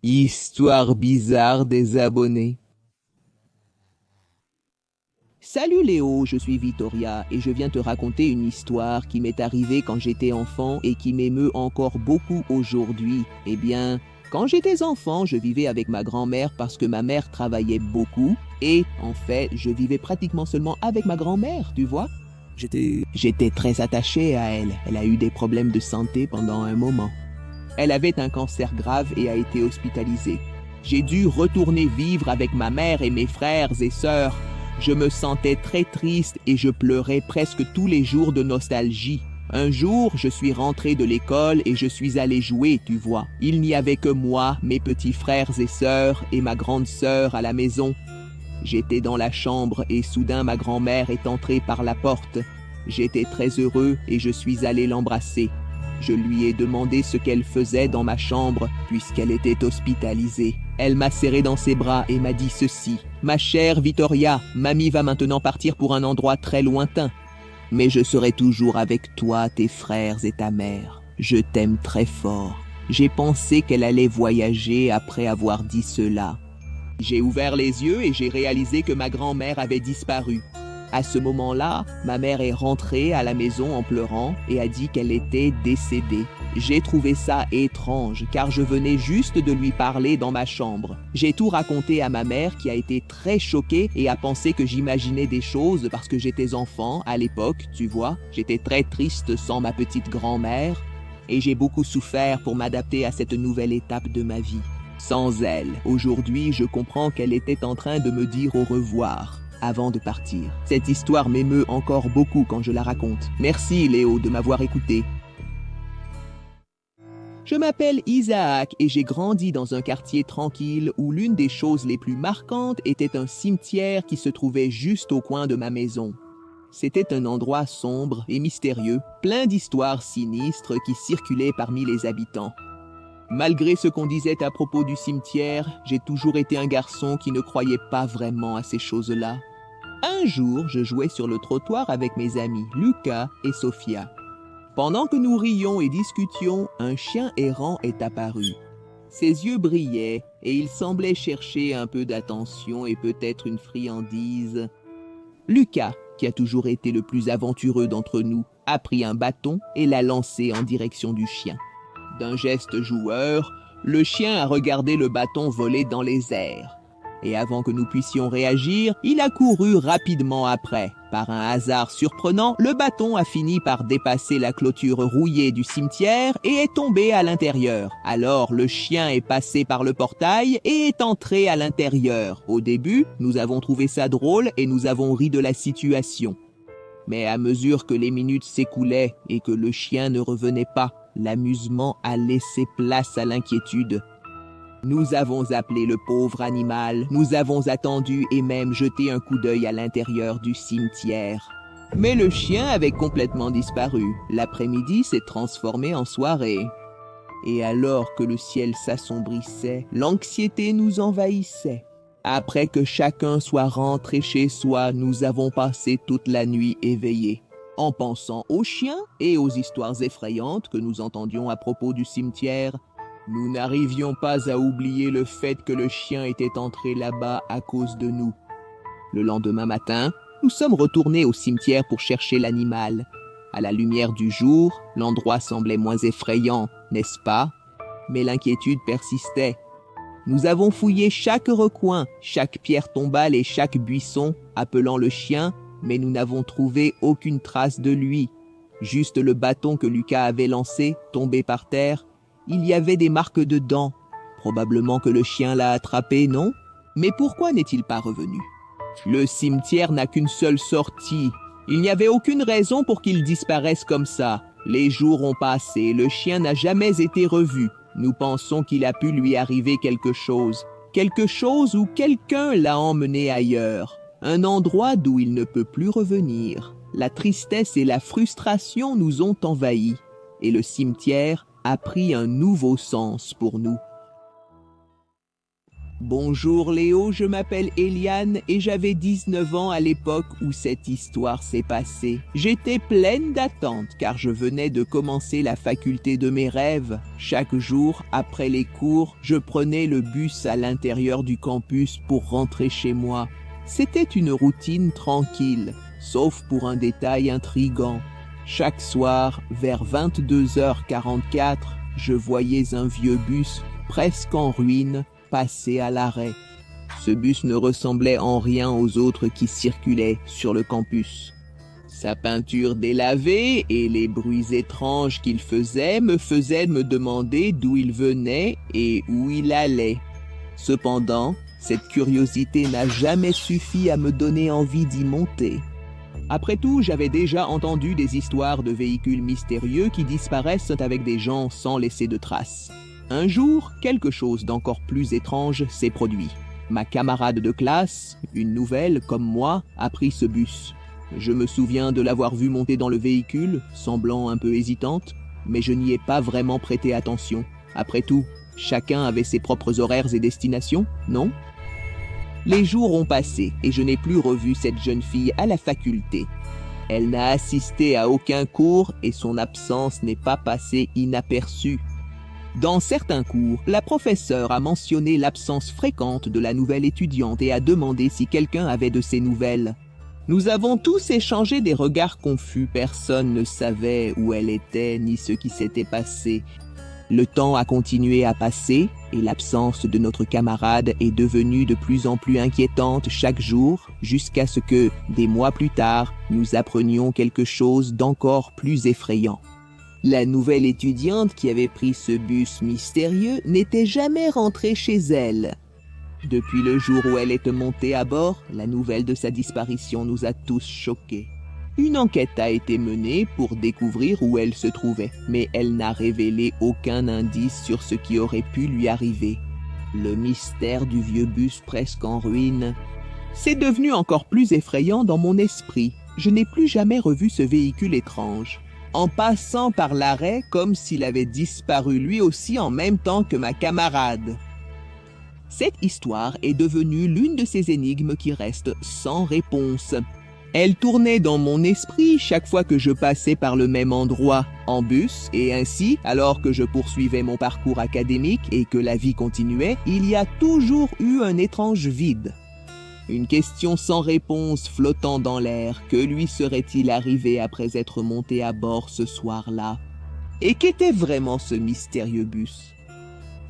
Histoire bizarre des abonnés. Salut Léo, je suis Victoria et je viens te raconter une histoire qui m'est arrivée quand j'étais enfant et qui m'émeut encore beaucoup aujourd'hui. Eh bien, quand j'étais enfant, je vivais avec ma grand-mère parce que ma mère travaillait beaucoup et, en fait, je vivais pratiquement seulement avec ma grand-mère, tu vois. J'étais très attaché à elle. Elle a eu des problèmes de santé pendant un moment. Elle avait un cancer grave et a été hospitalisée. J'ai dû retourner vivre avec ma mère et mes frères et sœurs. Je me sentais très triste et je pleurais presque tous les jours de nostalgie. Un jour, je suis rentré de l'école et je suis allé jouer, tu vois. Il n'y avait que moi, mes petits frères et sœurs et ma grande sœur à la maison. J'étais dans la chambre et soudain ma grand-mère est entrée par la porte. J'étais très heureux et je suis allé l'embrasser. Je lui ai demandé ce qu'elle faisait dans ma chambre puisqu'elle était hospitalisée. Elle m'a serré dans ses bras et m'a dit ceci. « Ma chère Victoria, mamie va maintenant partir pour un endroit très lointain. Mais je serai toujours avec toi, tes frères et ta mère. Je t'aime très fort. » J'ai pensé qu'elle allait voyager après avoir dit cela. J'ai ouvert les yeux et j'ai réalisé que ma grand-mère avait disparu. À ce moment-là, ma mère est rentrée à la maison en pleurant et a dit qu'elle était décédée. J'ai trouvé ça étrange car je venais juste de lui parler dans ma chambre. J'ai tout raconté à ma mère qui a été très choquée et a pensé que j'imaginais des choses parce que j'étais enfant à l'époque, tu vois. J'étais très triste sans ma petite grand-mère et j'ai beaucoup souffert pour m'adapter à cette nouvelle étape de ma vie. Sans elle, aujourd'hui, je comprends qu'elle était en train de me dire au revoir avant de partir. Cette histoire m'émeut encore beaucoup quand je la raconte. Merci Léo de m'avoir écouté. Je m'appelle Isaac et j'ai grandi dans un quartier tranquille où l'une des choses les plus marquantes était un cimetière qui se trouvait juste au coin de ma maison. C'était un endroit sombre et mystérieux, plein d'histoires sinistres qui circulaient parmi les habitants. Malgré ce qu'on disait à propos du cimetière, j'ai toujours été un garçon qui ne croyait pas vraiment à ces choses-là. Un jour, je jouais sur le trottoir avec mes amis Lucas et Sophia. Pendant que nous rions et discutions, un chien errant est apparu. Ses yeux brillaient et il semblait chercher un peu d'attention et peut-être une friandise. Lucas, qui a toujours été le plus aventureux d'entre nous, a pris un bâton et l'a lancé en direction du chien. D'un geste joueur, le chien a regardé le bâton voler dans les airs. Et avant que nous puissions réagir, il a couru rapidement après. Par un hasard surprenant, le bâton a fini par dépasser la clôture rouillée du cimetière et est tombé à l'intérieur. Alors le chien est passé par le portail et est entré à l'intérieur. Au début, nous avons trouvé ça drôle et nous avons ri de la situation. Mais à mesure que les minutes s'écoulaient et que le chien ne revenait pas, l'amusement a laissé place à l'inquiétude. Nous avons appelé le pauvre animal, nous avons attendu et même jeté un coup d'œil à l'intérieur du cimetière. Mais le chien avait complètement disparu. L'après-midi s'est transformé en soirée. Et alors que le ciel s'assombrissait, l'anxiété nous envahissait. Après que chacun soit rentré chez soi, nous avons passé toute la nuit éveillés, en pensant aux chiens et aux histoires effrayantes que nous entendions à propos du cimetière. Nous n'arrivions pas à oublier le fait que le chien était entré là-bas à cause de nous. Le lendemain matin, nous sommes retournés au cimetière pour chercher l'animal. À la lumière du jour, l'endroit semblait moins effrayant, n'est-ce pas? Mais l'inquiétude persistait. Nous avons fouillé chaque recoin, chaque pierre tombale et chaque buisson, appelant le chien, mais nous n'avons trouvé aucune trace de lui. Juste le bâton que Lucas avait lancé, tombé par terre. Il y avait des marques de dents. Probablement que le chien l'a attrapé, non? Mais pourquoi n'est-il pas revenu? Le cimetière n'a qu'une seule sortie. Il n'y avait aucune raison pour qu'il disparaisse comme ça. Les jours ont passé, le chien n'a jamais été revu. Nous pensons qu'il a pu lui arriver quelque chose. Quelque chose où quelqu'un l'a emmené ailleurs. Un endroit d'où il ne peut plus revenir. La tristesse et la frustration nous ont envahis. Et le cimetière a pris un nouveau sens pour nous. Bonjour Léo, je m'appelle Eliane et j'avais 19 ans à l'époque où cette histoire s'est passée. J'étais pleine d'attentes car je venais de commencer la faculté de mes rêves. Chaque jour, après les cours, je prenais le bus à l'intérieur du campus pour rentrer chez moi. C'était une routine tranquille, sauf pour un détail intrigant. Chaque soir, vers 22h44, je voyais un vieux bus, presque en ruine, passer à l'arrêt. Ce bus ne ressemblait en rien aux autres qui circulaient sur le campus. Sa peinture délavée et les bruits étranges qu'il faisait me faisaient me demander d'où il venait et où il allait. Cependant, cette curiosité n'a jamais suffi à me donner envie d'y monter. Après tout, j'avais déjà entendu des histoires de véhicules mystérieux qui disparaissent avec des gens sans laisser de traces. Un jour, quelque chose d'encore plus étrange s'est produit. Ma camarade de classe, une nouvelle comme moi, a pris ce bus. Je me souviens de l'avoir vue monter dans le véhicule, semblant un peu hésitante, mais je n'y ai pas vraiment prêté attention. Après tout, chacun avait ses propres horaires et destinations, non ? Les jours ont passé et je n'ai plus revu cette jeune fille à la faculté. Elle n'a assisté à aucun cours et son absence n'est pas passée inaperçue. Dans certains cours, la professeure a mentionné l'absence fréquente de la nouvelle étudiante et a demandé si quelqu'un avait de ses nouvelles. Nous avons tous échangé des regards confus, personne ne savait où elle était ni ce qui s'était passé. Le temps a continué à passer et l'absence de notre camarade est devenue de plus en plus inquiétante chaque jour jusqu'à ce que, des mois plus tard, nous apprenions quelque chose d'encore plus effrayant. La nouvelle étudiante qui avait pris ce bus mystérieux n'était jamais rentrée chez elle. Depuis le jour où elle est montée à bord, la nouvelle de sa disparition nous a tous choqués. Une enquête a été menée pour découvrir où elle se trouvait, mais elle n'a révélé aucun indice sur ce qui aurait pu lui arriver. Le mystère du vieux bus presque en ruine. C'est devenu encore plus effrayant dans mon esprit. Je n'ai plus jamais revu ce véhicule étrange. En passant par l'arrêt comme s'il avait disparu lui aussi en même temps que ma camarade. Cette histoire est devenue l'une de ces énigmes qui restent sans réponse. Elle tournait dans mon esprit chaque fois que je passais par le même endroit, en bus, et ainsi, alors que je poursuivais mon parcours académique et que la vie continuait, il y a toujours eu un étrange vide. Une question sans réponse flottant dans l'air. Que lui serait-il arrivé après être monté à bord ce soir-là? Et qu'était vraiment ce mystérieux bus?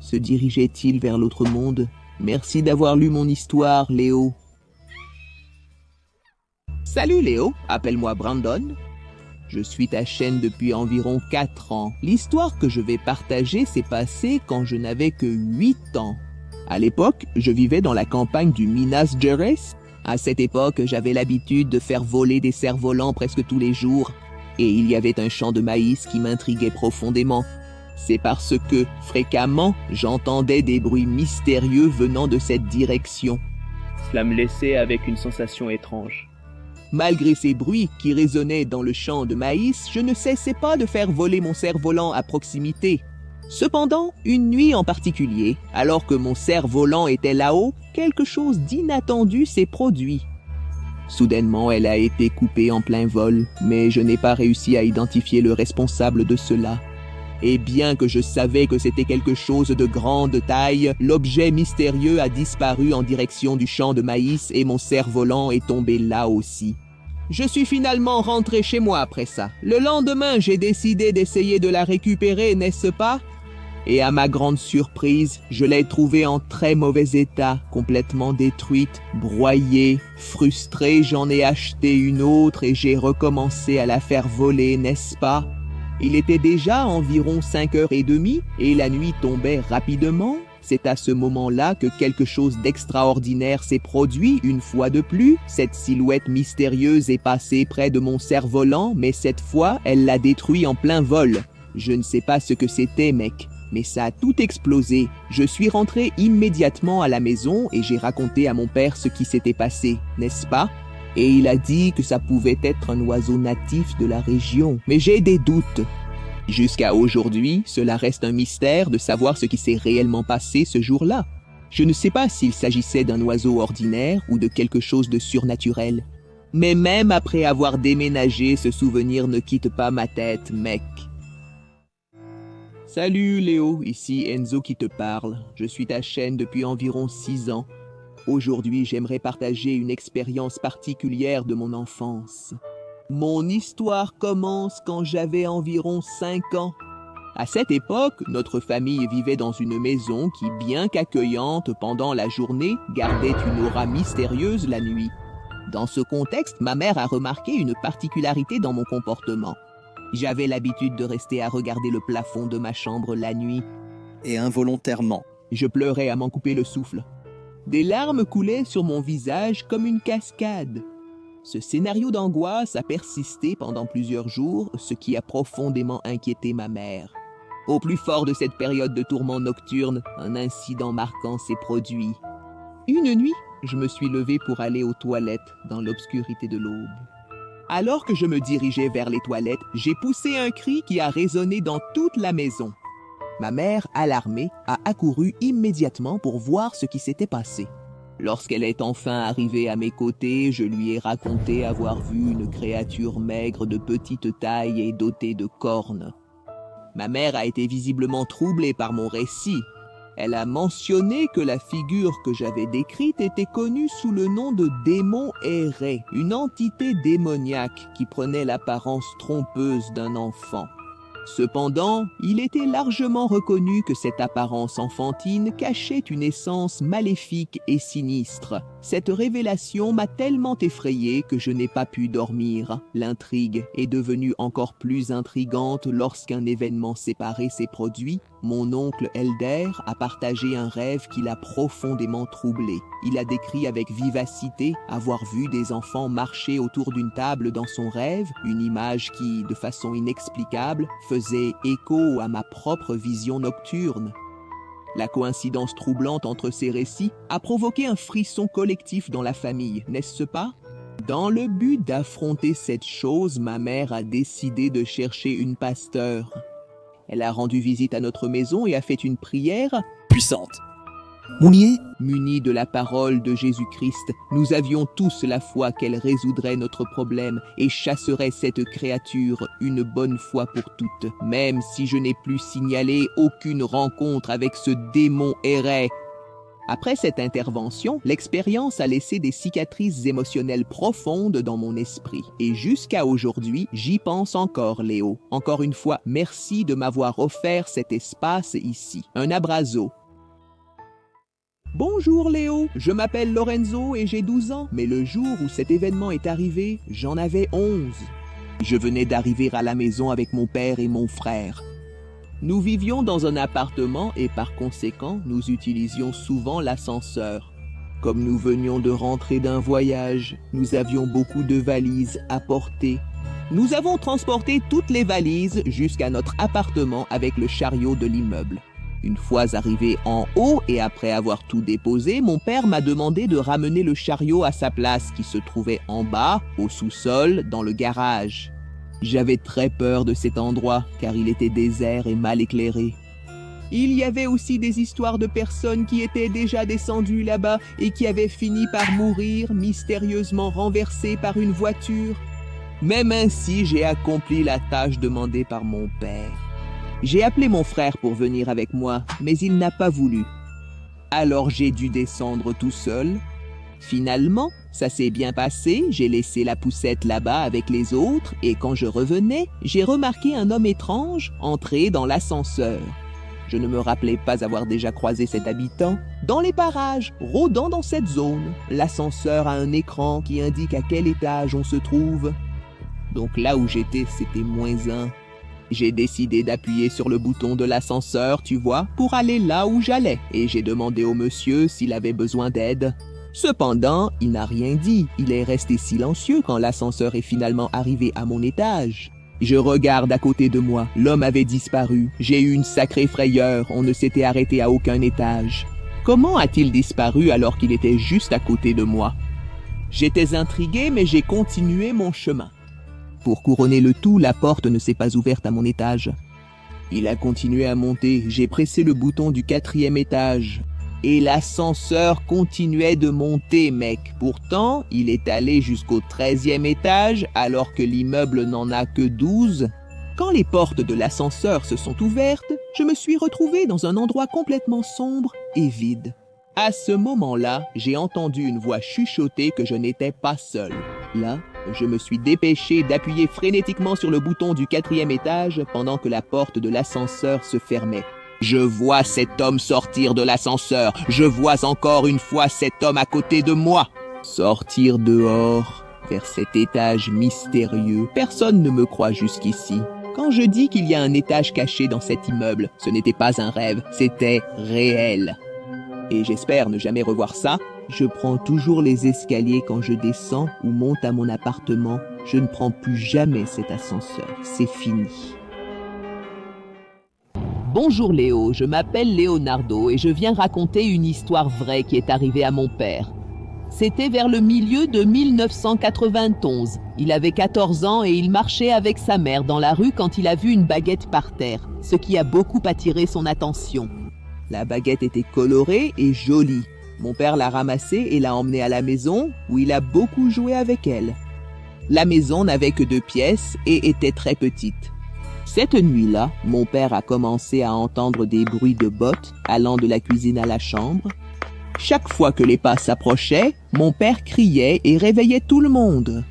Se dirigeait-il vers l'autre monde? Merci d'avoir lu mon histoire, Léo. Salut Léo, appelle-moi Brandon. Je suis ta chaîne depuis environ 4 ans. L'histoire que je vais partager s'est passée quand je n'avais que 8 ans. À l'époque, je vivais dans la campagne du Minas Gerais. À cette époque, j'avais l'habitude de faire voler des cerfs-volants presque tous les jours. Et il y avait un champ de maïs qui m'intriguait profondément. C'est parce que, fréquemment, j'entendais des bruits mystérieux venant de cette direction. Cela me laissait avec une sensation étrange. Malgré ces bruits qui résonnaient dans le champ de maïs, je ne cessais pas de faire voler mon cerf-volant à proximité. Cependant, une nuit en particulier, alors que mon cerf-volant était là-haut, quelque chose d'inattendu s'est produit. Soudainement, elle a été coupée en plein vol, mais je n'ai pas réussi à identifier le responsable de cela. Et bien que je savais que c'était quelque chose de grande taille, l'objet mystérieux a disparu en direction du champ de maïs et mon cerf-volant est tombé là aussi. Je suis finalement rentré chez moi après ça. Le lendemain, j'ai décidé d'essayer de la récupérer, n'est-ce pas? Et à ma grande surprise, je l'ai trouvée en très mauvais état, complètement détruite, broyée. Frustré, j'en ai acheté une autre et j'ai recommencé à la faire voler, n'est-ce pas? Il était déjà environ 5h30 et la nuit tombait rapidement. C'est à ce moment-là que quelque chose d'extraordinaire s'est produit une fois de plus. Cette silhouette mystérieuse est passée près de mon cerf-volant, mais cette fois, elle l'a détruit en plein vol. Je ne sais pas ce que c'était, mec, mais ça a tout explosé. Je suis rentré immédiatement à la maison et j'ai raconté à mon père ce qui s'était passé, n'est-ce pas? Et il a dit que ça pouvait être un oiseau natif de la région. Mais j'ai des doutes. Jusqu'à aujourd'hui, cela reste un mystère de savoir ce qui s'est réellement passé ce jour-là. Je ne sais pas s'il s'agissait d'un oiseau ordinaire ou de quelque chose de surnaturel. Mais même après avoir déménagé, ce souvenir ne quitte pas ma tête, mec. Salut Léo, ici Enzo qui te parle. Je suis ta chaîne depuis environ 6 ans. Aujourd'hui, j'aimerais partager une expérience particulière de mon enfance. Mon histoire commence quand j'avais environ 5 ans. À cette époque, notre famille vivait dans une maison qui, bien qu'accueillante pendant la journée, gardait une aura mystérieuse la nuit. Dans ce contexte, ma mère a remarqué une particularité dans mon comportement. J'avais l'habitude de rester à regarder le plafond de ma chambre la nuit. Et involontairement, Je pleurais à m'en couper le souffle. Des larmes coulaient sur mon visage comme une cascade. Ce scénario d'angoisse a persisté pendant plusieurs jours, ce qui a profondément inquiété ma mère. Au plus fort de cette période de tourment nocturne, un incident marquant s'est produit. Une nuit, je me suis levé pour aller aux toilettes dans l'obscurité de l'aube. Alors que je me dirigeais vers les toilettes, j'ai poussé un cri qui a résonné dans toute la maison. Ma mère, alarmée, a accouru immédiatement pour voir ce qui s'était passé. Lorsqu'elle est enfin arrivée à mes côtés, je lui ai raconté avoir vu une créature maigre de petite taille et dotée de cornes. Ma mère a été visiblement troublée par mon récit. Elle a mentionné que la figure que j'avais décrite était connue sous le nom de démon erré, une entité démoniaque qui prenait l'apparence trompeuse d'un enfant. Cependant, il était largement reconnu que cette apparence enfantine cachait une essence maléfique et sinistre. Cette révélation m'a tellement effrayé que je n'ai pas pu dormir. L'intrigue est devenue encore plus intrigante lorsqu'un événement séparé s'est produit. Mon oncle Elder a partagé un rêve qui l'a profondément troublé. Il a décrit avec vivacité avoir vu des enfants marcher autour d'une table dans son rêve, une image qui, de façon inexplicable, faisait écho à ma propre vision nocturne. La coïncidence troublante entre ces récits a provoqué un frisson collectif dans la famille, n'est-ce pas? Dans le but d'affronter cette chose, ma mère a décidé de chercher une pasteur. Elle a rendu visite à notre maison et a fait une prière puissante. Mounier, munie de la parole de Jésus-Christ. Nous avions tous la foi qu'elle résoudrait notre problème et chasserait cette créature une bonne fois pour toutes, même si je n'ai plus signalé aucune rencontre avec ce démon erré. Après cette intervention, l'expérience a laissé des cicatrices émotionnelles profondes dans mon esprit. Et jusqu'à aujourd'hui, j'y pense encore, Léo. Encore une fois, merci de m'avoir offert cet espace ici. Un abrazo. Bonjour Léo, je m'appelle Lorenzo et j'ai 12 ans. Mais le jour où cet événement est arrivé, j'en avais 11. Je venais d'arriver à la maison avec mon père et mon frère. Nous vivions dans un appartement et par conséquent, nous utilisions souvent l'ascenseur. Comme nous venions de rentrer d'un voyage, nous avions beaucoup de valises à porter. Nous avons transporté toutes les valises jusqu'à notre appartement avec le chariot de l'immeuble. Une fois arrivé en haut et après avoir tout déposé, mon père m'a demandé de ramener le chariot à sa place qui se trouvait en bas, au sous-sol, dans le garage. J'avais très peur de cet endroit, car il était désert et mal éclairé. Il y avait aussi des histoires de personnes qui étaient déjà descendues là-bas et qui avaient fini par mourir, mystérieusement renversées par une voiture. Même ainsi, j'ai accompli la tâche demandée par mon père. J'ai appelé mon frère pour venir avec moi, mais il n'a pas voulu. Alors j'ai dû descendre tout seul. Finalement, ça s'est bien passé, j'ai laissé la poussette là-bas avec les autres et quand je revenais, j'ai remarqué un homme étrange entrer dans l'ascenseur. Je ne me rappelais pas avoir déjà croisé cet habitant. Dans les parages, rôdant dans cette zone, l'ascenseur a un écran qui indique à quel étage on se trouve. Donc là où j'étais, c'était -1. J'ai décidé d'appuyer sur le bouton de l'ascenseur, tu vois, pour aller là où j'allais et j'ai demandé au monsieur s'il avait besoin d'aide. Cependant, il n'a rien dit. Il est resté silencieux quand l'ascenseur est finalement arrivé à mon étage. Je regarde à côté de moi. L'homme avait disparu. J'ai eu une sacrée frayeur. On ne s'était arrêté à aucun étage. Comment a-t-il disparu alors qu'il était juste à côté de moi? J'étais intrigué, mais j'ai continué mon chemin. Pour couronner le tout, la porte ne s'est pas ouverte à mon étage. Il a continué à monter. J'ai pressé le bouton du 4e étage. Et l'ascenseur continuait de monter, mec. Pourtant, il est allé jusqu'au 13e étage alors que l'immeuble n'en a que 12. Quand les portes de l'ascenseur se sont ouvertes, je me suis retrouvé dans un endroit complètement sombre et vide. À ce moment-là, j'ai entendu une voix chuchoter que je n'étais pas seul. Là, je me suis dépêché d'appuyer frénétiquement sur le bouton du 4e étage pendant que la porte de l'ascenseur se fermait. Je vois cet homme sortir de l'ascenseur. Je vois encore une fois cet homme à côté de moi. Sortir dehors, vers cet étage mystérieux. Personne ne me croit jusqu'ici. Quand je dis qu'il y a un étage caché dans cet immeuble, ce n'était pas un rêve, c'était réel. Et j'espère ne jamais revoir ça. Je prends toujours les escaliers quand je descends ou monte à mon appartement. Je ne prends plus jamais cet ascenseur. C'est fini. Bonjour Léo, je m'appelle Leonardo et je viens raconter une histoire vraie qui est arrivée à mon père. C'était vers le milieu de 1991. Il avait 14 ans et il marchait avec sa mère dans la rue quand il a vu une baguette par terre, ce qui a beaucoup attiré son attention. La baguette était colorée et jolie. Mon père l'a ramassée et l'a emmenée à la maison où il a beaucoup joué avec elle. La maison n'avait que 2 pièces et était très petite. Cette nuit-là, mon père a commencé à entendre des bruits de bottes allant de la cuisine à la chambre. Chaque fois que les pas s'approchaient, mon père criait et réveillait tout le monde.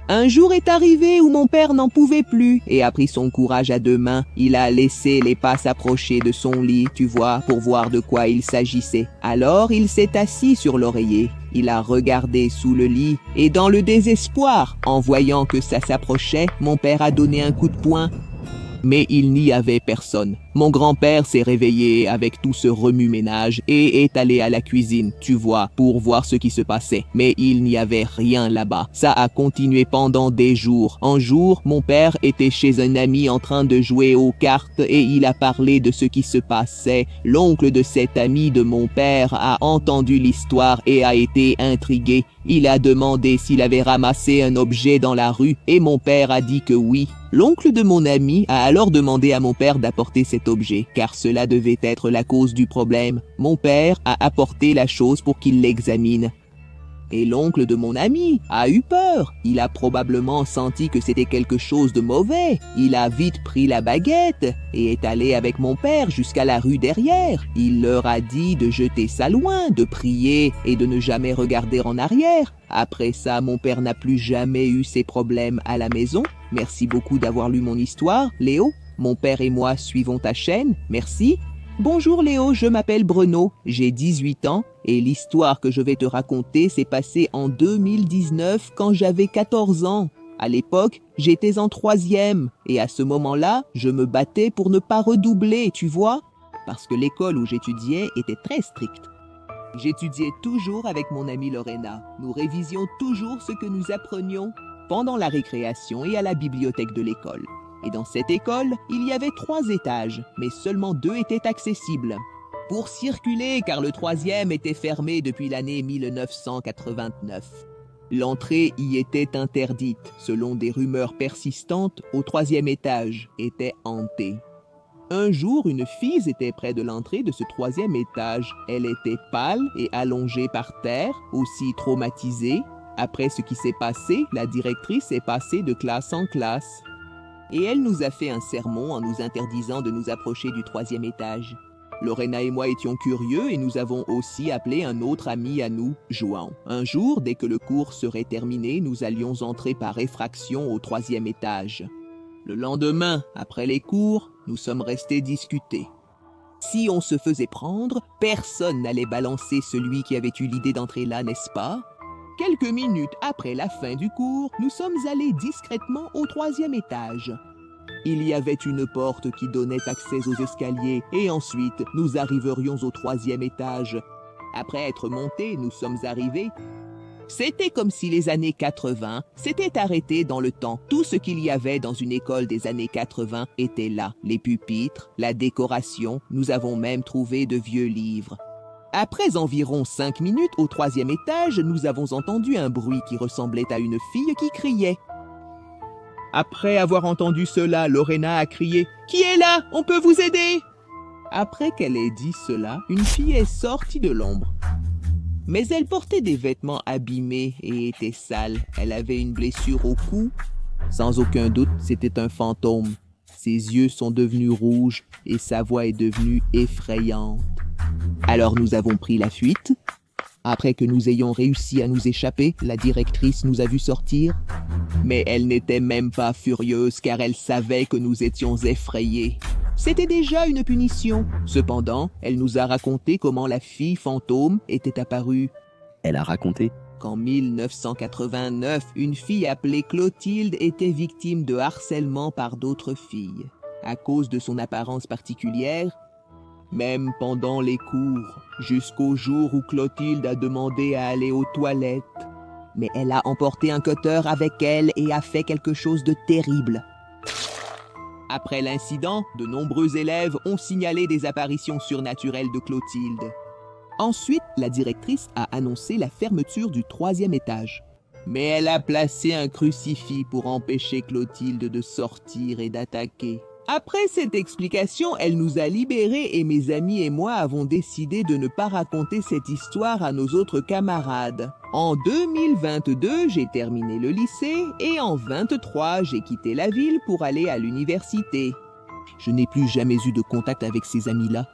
Un jour est arrivé où mon père n'en pouvait plus et a pris son courage à 2 mains. Il a laissé les pas s'approcher de son lit, tu vois, pour voir de quoi il s'agissait. Alors il s'est assis sur l'oreiller. Il a regardé sous le lit et dans le désespoir, en voyant que ça s'approchait, mon père a donné un coup de poing. Mais il n'y avait personne. Mon grand-père s'est réveillé avec tout ce remue-ménage et est allé à la cuisine, tu vois, pour voir ce qui se passait. Mais il n'y avait rien là-bas. Ça a continué pendant des jours. Un jour, mon père était chez un ami en train de jouer aux cartes et il a parlé de ce qui se passait. L'oncle de cet ami de mon père a entendu l'histoire et a été intrigué. Il a demandé s'il avait ramassé un objet dans la rue et mon père a dit que oui. L'oncle de mon ami a alors demandé à mon père d'apporter cet objet, car cela devait être la cause du problème. Mon père a apporté la chose pour qu'il l'examine. Et l'oncle de mon ami a eu peur. Il a probablement senti que c'était quelque chose de mauvais. Il a vite pris la baguette et est allé avec mon père jusqu'à la rue derrière. Il leur a dit de jeter ça loin, de prier et de ne jamais regarder en arrière. Après ça, mon père n'a plus jamais eu ces problèmes à la maison. Merci beaucoup d'avoir lu mon histoire, Léo. Mon père et moi suivons ta chaîne. Merci. Bonjour Léo, je m'appelle Bruno, j'ai 18 ans et l'histoire que je vais te raconter s'est passée en 2019 quand j'avais 14 ans. À l'époque, j'étais en 3e et à ce moment-là, je me battais pour ne pas redoubler, tu vois, parce que l'école où j'étudiais était très stricte. J'étudiais toujours avec mon amie Lorena. Nous révisions toujours ce que nous apprenions pendant la récréation et à la bibliothèque de l'école. Et dans cette école, il y avait 3 étages, mais seulement 2 étaient accessibles. Pour circuler, car le 3e était fermé depuis l'année 1989. L'entrée y était interdite, selon des rumeurs persistantes, au 3e étage, était hanté. Un jour, une fille était près de l'entrée de ce 3e étage. Elle était pâle et allongée par terre, aussi traumatisée. Après ce qui s'est passé, la directrice est passée de classe en classe. Et elle nous a fait un sermon en nous interdisant de nous approcher du 3e étage. Lorena et moi étions curieux et nous avons aussi appelé un autre ami à nous, João. Un jour, dès que le cours serait terminé, nous allions entrer par effraction au 3e étage. Le lendemain, après les cours, nous sommes restés discuter. Si on se faisait prendre, personne n'allait balancer celui qui avait eu l'idée d'entrer là, n'est-ce pas? Quelques minutes après la fin du cours, nous sommes allés discrètement au 3e étage. Il y avait une porte qui donnait accès aux escaliers et ensuite nous arriverions au 3e étage. Après être montés, nous sommes arrivés. C'était comme si les années 80 s'étaient arrêtées dans le temps. Tout ce qu'il y avait dans une école des années 80 était là. Les pupitres, la décoration, nous avons même trouvé de vieux livres. Après environ 5 minutes au 3e étage, nous avons entendu un bruit qui ressemblait à une fille qui criait. Après avoir entendu cela, Lorena a crié « Qui est là? On peut vous aider ?» Après qu'elle ait dit cela, une fille est sortie de l'ombre. Mais elle portait des vêtements abîmés et était sale. Elle avait une blessure au cou. Sans aucun doute, c'était un fantôme. Ses yeux sont devenus rouges et sa voix est devenue effrayante. Alors nous avons pris la fuite. Après que nous ayons réussi à nous échapper, la directrice nous a vus sortir. Mais elle n'était même pas furieuse car elle savait que nous étions effrayés. C'était déjà une punition. Cependant, elle nous a raconté comment la fille fantôme était apparue. Elle a raconté. Qu'en 1989, une fille appelée Clotilde était victime de harcèlement par d'autres filles. À cause de son apparence particulière, même pendant les cours, jusqu'au jour où Clotilde a demandé à aller aux toilettes. Mais elle a emporté un cutter avec elle et a fait quelque chose de terrible. Après l'incident, de nombreux élèves ont signalé des apparitions surnaturelles de Clotilde. Ensuite, la directrice a annoncé la fermeture du 3e étage. Mais elle a placé un crucifix pour empêcher Clotilde de sortir et d'attaquer. Après cette explication, elle nous a libérés et mes amis et moi avons décidé de ne pas raconter cette histoire à nos autres camarades. En 2022, j'ai terminé le lycée et en 2023, j'ai quitté la ville pour aller à l'université. Je n'ai plus jamais eu de contact avec ces amis-là.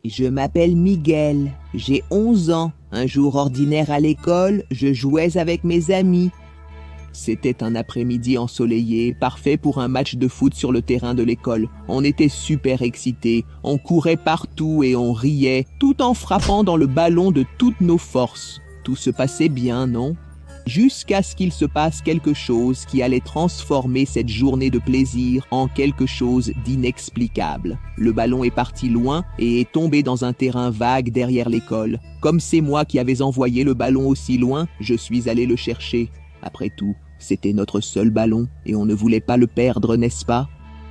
Je m'appelle Miguel, j'ai 11 ans. Un jour ordinaire à l'école, je jouais avec mes amis. C'était un après-midi ensoleillé, parfait pour un match de foot sur le terrain de l'école. On était super excités, on courait partout et on riait, tout en frappant dans le ballon de toutes nos forces. Tout se passait bien, non? Jusqu'à ce qu'il se passe quelque chose qui allait transformer cette journée de plaisir en quelque chose d'inexplicable. Le ballon est parti loin et est tombé dans un terrain vague derrière l'école. Comme c'est moi qui avais envoyé le ballon aussi loin, je suis allé le chercher. Après tout, c'était notre seul ballon et on ne voulait pas le perdre, n'est-ce pas?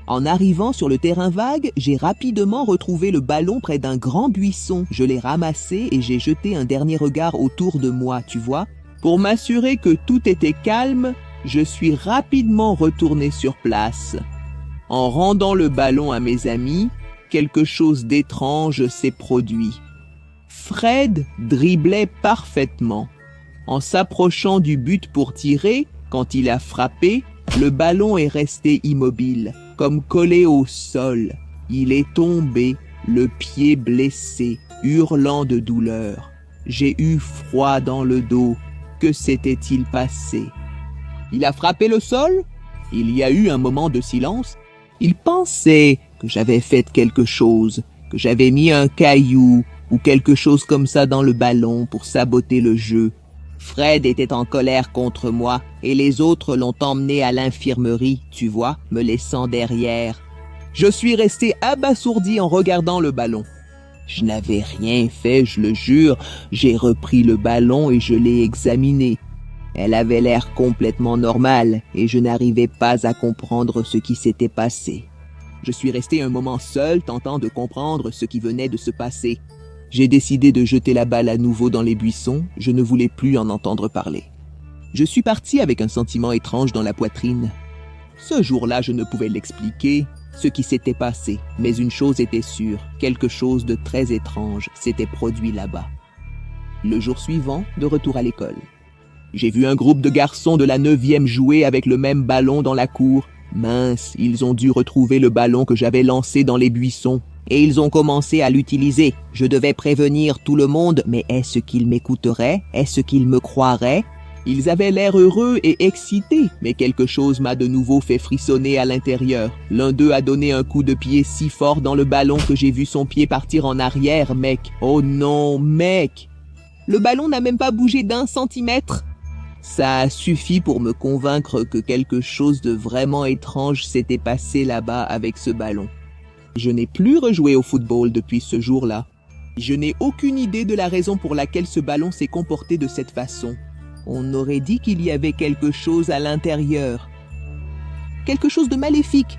En arrivant sur le terrain vague, j'ai rapidement retrouvé le ballon près d'un grand buisson. Je l'ai ramassé et j'ai jeté un dernier regard autour de moi, tu vois? Pour m'assurer que tout était calme, je suis rapidement retourné sur place. En rendant le ballon à mes amis, quelque chose d'étrange s'est produit. Fred driblait parfaitement. En s'approchant du but pour tirer, quand il a frappé, le ballon est resté immobile, comme collé au sol. Il est tombé, le pied blessé, hurlant de douleur. J'ai eu froid dans le dos. Que s'était-il passé? Il a frappé le sol? Il y a eu un moment de silence. Il pensait que j'avais fait quelque chose, que j'avais mis un caillou ou quelque chose comme ça dans le ballon pour saboter le jeu. Fred était en colère contre moi et les autres l'ont emmené à l'infirmerie, tu vois, me laissant derrière. Je suis resté abasourdi en regardant le ballon. Je n'avais rien fait, je le jure. J'ai repris le ballon et je l'ai examiné. Elle avait l'air complètement normale et je n'arrivais pas à comprendre ce qui s'était passé. Je suis resté un moment seul, tentant de comprendre ce qui venait de se passer. J'ai décidé de jeter la balle à nouveau dans les buissons, je ne voulais plus en entendre parler. Je suis parti avec un sentiment étrange dans la poitrine. Ce jour-là, je ne pouvais l'expliquer, ce qui s'était passé, mais une chose était sûre, quelque chose de très étrange s'était produit là-bas. Le jour suivant, de retour à l'école. J'ai vu un groupe de garçons de la 9e jouer avec le même ballon dans la cour. Mince, ils ont dû retrouver le ballon que j'avais lancé dans les buissons. Et ils ont commencé à l'utiliser. Je devais prévenir tout le monde, mais est-ce qu'ils m'écouteraient? Est-ce qu'ils me croiraient? Ils avaient l'air heureux et excités, mais quelque chose m'a de nouveau fait frissonner à l'intérieur. L'un d'eux a donné un coup de pied si fort dans le ballon que j'ai vu son pied partir en arrière, mec. Oh non, mec! Le ballon n'a même pas bougé d'1 centimètre. Ça a suffi pour me convaincre que quelque chose de vraiment étrange s'était passé là-bas avec ce ballon. Je n'ai plus rejoué au football depuis ce jour-là. Je n'ai aucune idée de la raison pour laquelle ce ballon s'est comporté de cette façon. On aurait dit qu'il y avait quelque chose à l'intérieur. Quelque chose de maléfique,